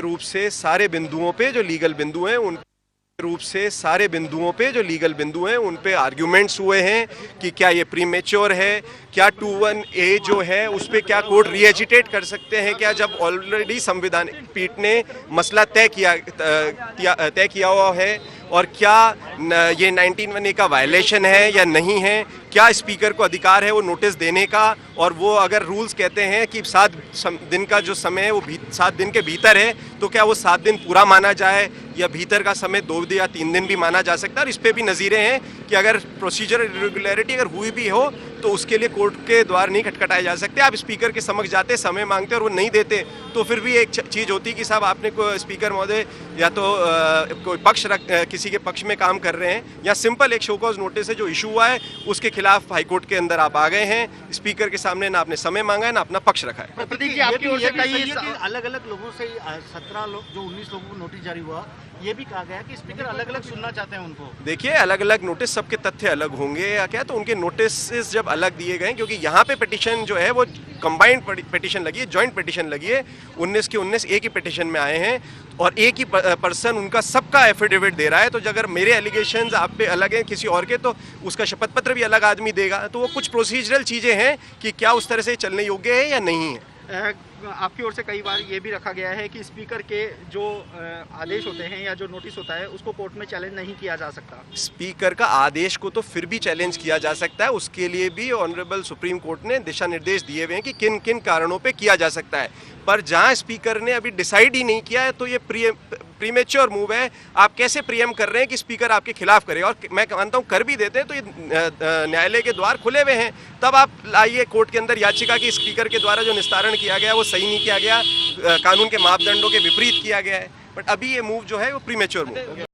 रूप से सारे बिंदुओं पे जो लीगल बिंदु हैं उन पे आर्ग्यूमेंट्स हुए हैं कि क्या ये प्रीमेच्योर है, क्या 21A जो है उस पे क्या कोर्ट रीएजिटेट कर सकते हैं क्या, जब ऑलरेडी संविधान पीठ ने मसला तय किया हुआ है, और क्या ये 19(1) का वायलेशन है या नहीं है, क्या स्पीकर को अधिकार है वो नोटिस देने का, और वो अगर रूल्स कहते हैं कि 7 दिन का जो समय है वो 7 दिन के भीतर है, तो क्या वो 7 दिन पूरा माना जाए या भीतर का समय 2 या 3 दिन भी माना जा सकता है। और इस पे भी नज़ीरें हैं कि अगर प्रोसीजर इरेगुलरिटी अगर हुई भी हो तो उसके लिए कोर्ट के द्वार नहीं खटखटाए जा सकते। आप स्पीकर के समक्ष जाते, समय मांगते और वो नहीं देते, तो फिर भी एक चीज़ होती कि साहब आपने को स्पीकर महोदय या तो कोई किसी के पक्ष में काम कर रहे हैं, या सिंपल एक शो कॉज नोटिस है जो इशू हुआ है उसके खिलाफ हाईकोर्ट के अंदर आप आ गए हैं, स्पीकर के सामने ना आपने समय मांगा है ना अपना पक्ष रखा है। प्रदीप जी, आपकी ओर से कई अलग अलग लोगों से 17 लोग जो 19 लोगों को नोटिस जारी हुआ, ये भी कहा गया कि स्पीकर अलग अलग सुनना चाहते हैं उनको। देखिए, अलग अलग नोटिस, सबके तथ्य अलग होंगे या क्या, तो उनके नोटिस जब अलग दिए गए, क्योंकि यहाँ पे पिटीशन जो है वो कंबाइंड पिटीशन लगी है, जॉइंट पिटीशन लगी है, 19 के 19 एक ही पिटीशन में आए हैं और एक ही पर्सन उनका सबका एफिडेविट दे रहा है। तो अगर मेरे एलिगेशंस आप पे अलग हैं किसी और के, तो उसका शपथ पत्र भी अलग आदमी देगा। तो वो कुछ प्रोसीजरल चीज़ें हैं कि क्या उस तरह से चलने योग्य है या नहीं है। आपकी ओर से कई बार ये भी रखा गया है कि स्पीकर के जो आदेश होते हैं या जो नोटिस होता है उसको कोर्ट में चैलेंज नहीं किया जा सकता। स्पीकर का आदेश को तो फिर भी चैलेंज किया जा सकता है, उसके लिए भी ऑनरेबल सुप्रीम कोर्ट ने दिशा निर्देश दिए हुए हैं कि किन किन कारणों पे किया जा सकता है। पर जहां स्पीकर ने अभी डिसाइड ही नहीं किया है तो ये प्रीमेच्योर मूव है। आप कैसे प्रीएम कर रहे हैं कि स्पीकर आपके खिलाफ करे, और मैं मानता हूं कर भी देते हैं तो ये न्यायालय के द्वार खुले हुए हैं, तब आप लाइए कोर्ट के अंदर याचिका कि स्पीकर के द्वारा जो निस्तारण किया गया वो सही नहीं किया गया, कानून के मापदंडों के विपरीत किया गया है। बट अभी ये मूव जो है वो प्रीमेच्योर मूव है।